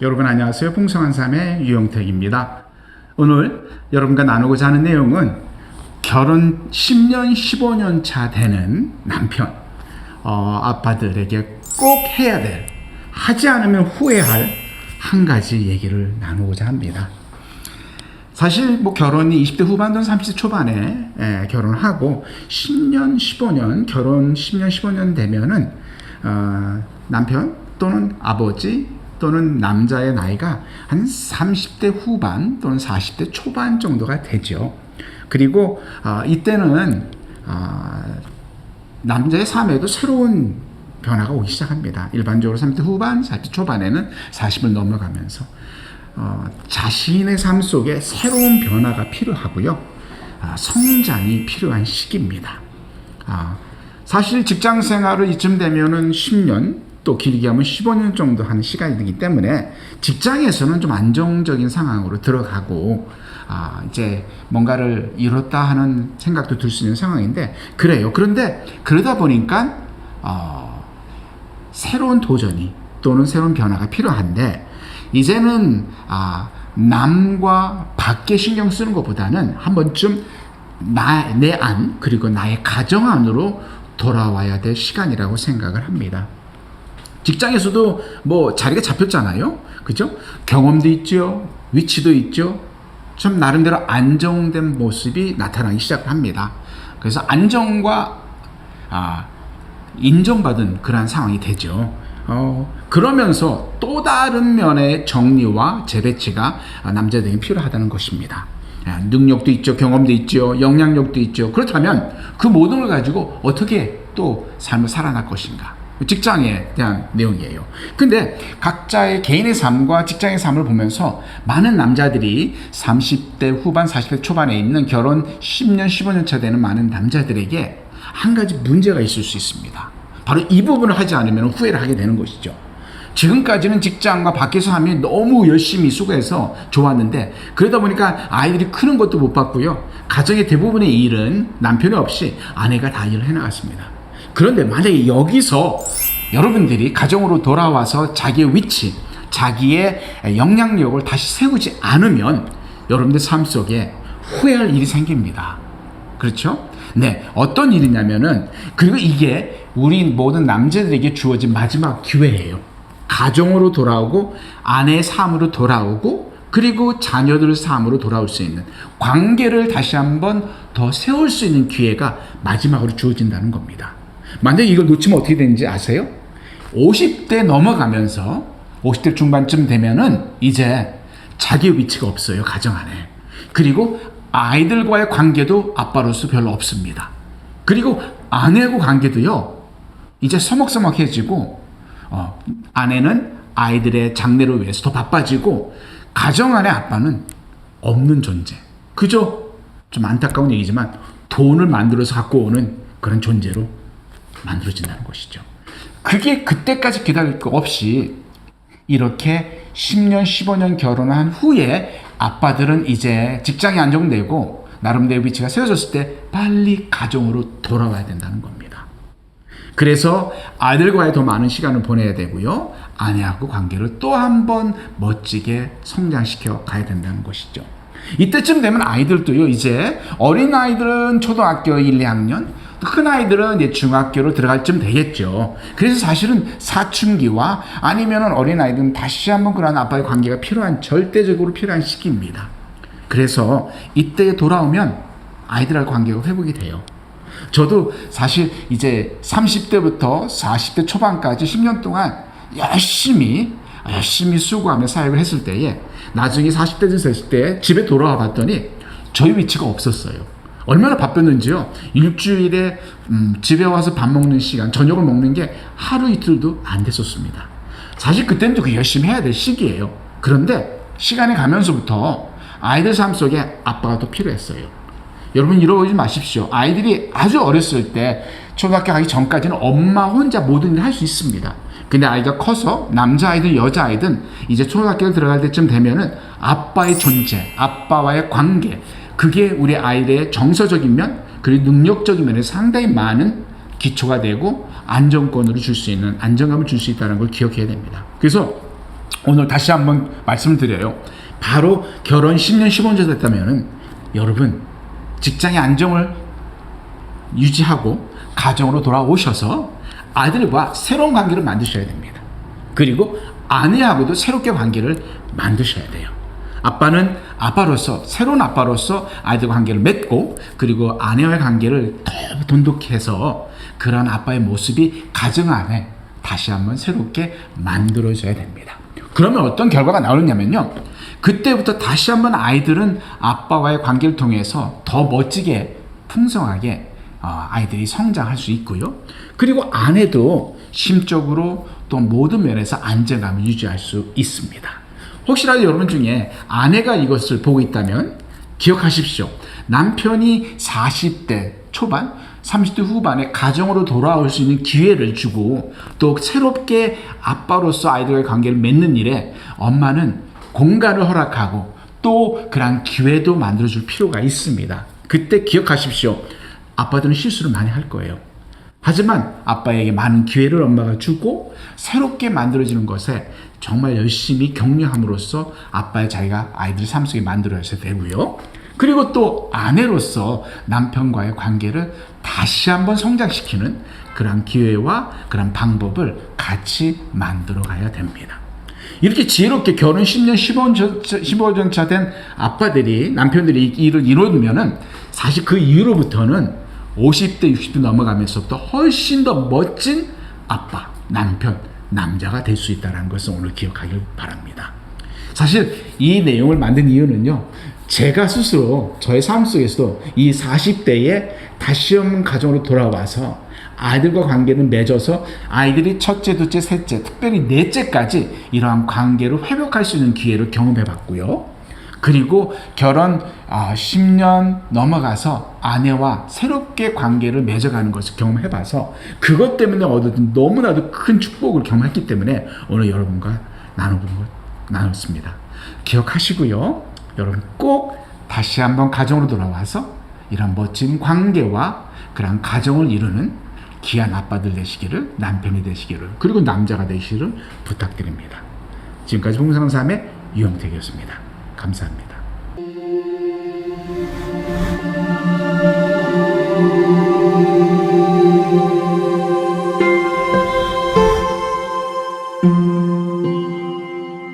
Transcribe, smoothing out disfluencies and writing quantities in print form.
여러분 안녕하세요. 풍성한 삶의 유영택입니다. 오늘 여러분과 나누고자 하는 내용은 결혼 10년, 15년 차 되는 남편, 아빠들에게 꼭 해야 될, 하지 않으면 후회할 한 가지 얘기를 나누고자 합니다. 사실 결혼이 20대 후반 또는 30대 초반에 결혼하고 10년, 15년, 결혼 10년, 15년 되면은 남편 또는 아버지 또는 남자의 나이가 한 30대 후반 또는 40대 초반 정도가 되죠. 그리고 이때는 남자의 삶에도 새로운 변화가 오기 시작합니다. 일반적으로 30대 후반, 40대 초반에는 40을 넘어가면서 자신의 삶 속에 새로운 변화가 필요하고요. 성장이 필요한 시기입니다. 사실 직장 생활을 이쯤 되면은 10년, 또 길게 하면 15년 정도 하는 시간이 되기 때문에 직장에서는 좀 안정적인 상황으로 들어가고 이제 뭔가를 이뤘다 하는 생각도 들 수 있는 상황인데 그래요. 그런데 그러다 보니까 새로운 도전이 또는 새로운 변화가 필요한데 이제는 남과 밖에 신경 쓰는 것보다는 한 번쯤 내 안 그리고 나의 가정 안으로 돌아와야 될 시간이라고 생각을 합니다. 직장에서도 자리가 잡혔잖아요. 그죠? 경험도 있죠. 위치도 있죠. 좀 나름대로 안정된 모습이 나타나기 시작합니다. 그래서 안정과 인정받은 그러한 상황이 되죠. 그러면서 또 다른 면의 정리와 재배치가 남자들에게 필요하다는 것입니다. 능력도 있죠. 경험도 있죠. 영향력도 있죠. 그렇다면 그 모든 걸 가지고 어떻게 또 삶을 살아날 것인가. 직장에 대한 내용이에요. 근데 각자의 개인의 삶과 직장의 삶을 보면서 많은 남자들이 30대 후반, 40대 초반에 있는 결혼 10년, 15년 차 되는 많은 남자들에게 한 가지 문제가 있을 수 있습니다. 바로 이 부분을 하지 않으면 후회를 하게 되는 것이죠. 지금까지는 직장과 밖에서 하면 너무 열심히 수고해서 좋았는데 그러다 보니까 아이들이 크는 것도 못 봤고요. 가정의 대부분의 일은 남편이 없이 아내가 다 일을 해나갔습니다. 그런데 만약에 여기서 여러분들이 가정으로 돌아와서 자기의 위치, 자기의 영향력을 다시 세우지 않으면 여러분들 삶 속에 후회할 일이 생깁니다. 그렇죠? 네, 어떤 일이냐면은 그리고 이게 우리 모든 남자들에게 주어진 마지막 기회예요. 가정으로 돌아오고 아내의 삶으로 돌아오고 그리고 자녀들의 삶으로 돌아올 수 있는 관계를 다시 한번 더 세울 수 있는 기회가 마지막으로 주어진다는 겁니다. 만약에 이걸 놓치면 어떻게 되는지 아세요? 50대 넘어가면서 50대 중반쯤 되면은 이제 자기의 위치가 없어요. 가정 안에. 그리고 아이들과의 관계도 아빠로서 별로 없습니다. 그리고 아내하고 관계도요. 이제 서먹서먹해지고 아내는 아이들의 장래를 위해서 더 바빠지고 가정 안에 아빠는 없는 존재. 그저 좀 안타까운 얘기지만 돈을 만들어서 갖고 오는 그런 존재로 만들어진다는 것이죠. 그게 그때까지 기다릴 거 없이 이렇게 10년, 15년 결혼한 후에 아빠들은 이제 직장이 안정되고 나름대로 위치가 세워졌을 때 빨리 가정으로 돌아와야 된다는 겁니다. 그래서 아이들과의 더 많은 시간을 보내야 되고요. 아내하고 관계를 또 한 번 멋지게 성장시켜 가야 된다는 것이죠. 이때쯤 되면 아이들도요, 이제 어린아이들은 초등학교 1, 2학년, 큰 아이들은 이제 중학교로 들어갈 쯤 되겠죠. 그래서 사실은 사춘기와 아니면은 어린아이들은 다시 한번 그런 아빠의 관계가 절대적으로 필요한 시기입니다. 그래서 이때에 돌아오면 아이들하고 관계가 회복이 돼요. 저도 사실 이제 30대부터 40대 초반까지 10년 동안 열심히 수고하며 사역을 했을 때에 나중에 40대 됐을 때 집에 돌아와 봤더니 저희 위치가 없었어요. 얼마나 바빴는지요. 일주일에 집에 와서 밥 먹는 시간, 저녁을 먹는 게 하루 이틀도 안 됐었습니다. 사실 그때는 그 열심히 해야 될 시기예요. 그런데 시간이 가면서부터 아이들 삶 속에 아빠가 또 필요했어요. 여러분 잃어버리지 마십시오. 아이들이 아주 어렸을 때 초등학교 가기 전까지는 엄마 혼자 모든 일을 할 수 있습니다. 근데 아이가 커서 남자아이든 여자아이든 이제 초등학교를 들어갈 때쯤 되면은 아빠의 존재, 아빠와의 관계, 그게 우리 아이들의 정서적인 면 그리고 능력적인 면에 상당히 많은 기초가 되고 안정권으로 줄 수 있는 안정감을 줄 수 있다는 걸 기억해야 됩니다. 그래서 오늘 다시 한번 말씀을 드려요. 바로 결혼 10년 15년 됐다면 여러분 직장의 안정을 유지하고 가정으로 돌아오셔서 아들과 새로운 관계를 만드셔야 됩니다. 그리고 아내하고도 새롭게 관계를 만드셔야 돼요. 아빠는 아빠로서 새로운 아빠로서 아이들과 관계를 맺고 그리고 아내와의 관계를 더 돈독해서 그런 아빠의 모습이 가정 안에 다시 한번 새롭게 만들어져야 됩니다. 그러면 어떤 결과가 나오느냐면요. 그때부터 다시 한번 아이들은 아빠와의 관계를 통해서 더 멋지게 풍성하게 아이들이 성장할 수 있고요. 그리고 아내도 심적으로 또 모든 면에서 안정감을 유지할 수 있습니다. 혹시라도 여러분 중에 아내가 이것을 보고 있다면 기억하십시오. 남편이 40대 초반, 30대 후반에 가정으로 돌아올 수 있는 기회를 주고 또 새롭게 아빠로서 아이들과의 관계를 맺는 일에 엄마는 공간을 허락하고 또 그런 기회도 만들어줄 필요가 있습니다. 그때 기억하십시오. 아빠들은 실수를 많이 할 거예요. 하지만 아빠에게 많은 기회를 엄마가 주고 새롭게 만들어지는 것에 정말 열심히 격려함으로써 아빠의 자기가 아이들 삶 속에 만들어야 되고요. 그리고 또 아내로서 남편과의 관계를 다시 한번 성장시키는 그런 기회와 그런 방법을 같이 만들어 가야 됩니다. 이렇게 지혜롭게 결혼 10년, 15년 차 된 아빠들이, 남편들이 이 일을 이루면은 사실 그 이후로부터는 50대, 60대 넘어가면서부터 훨씬 더 멋진 아빠, 남편, 남자가 될 수 있다는 것을 오늘 기억하길 바랍니다. 사실 이 내용을 만든 이유는요. 제가 스스로 저의 삶 속에서도 이 40대에 다시 한번 가정으로 돌아와서 아이들과 관계를 맺어서 아이들이 첫째, 둘째, 셋째, 특별히 넷째까지 이러한 관계를 회복할 수 있는 기회를 경험해 봤고요. 그리고 결혼 10년 넘어가서 아내와 새롭게 관계를 맺어가는 것을 경험해 봐서 그것 때문에 얻은 너무나도 큰 축복을 경험했기 때문에 오늘 여러분과 나눴습니다. 기억하시고요. 여러분 꼭 다시 한번 가정으로 돌아와서 이런 멋진 관계와 그런 가정을 이루는 귀한 아빠들 되시기를, 남편이 되시기를, 그리고 남자가 되시기를 부탁드립니다. 지금까지 봉상삼의 유영택이었습니다. 감사합니다.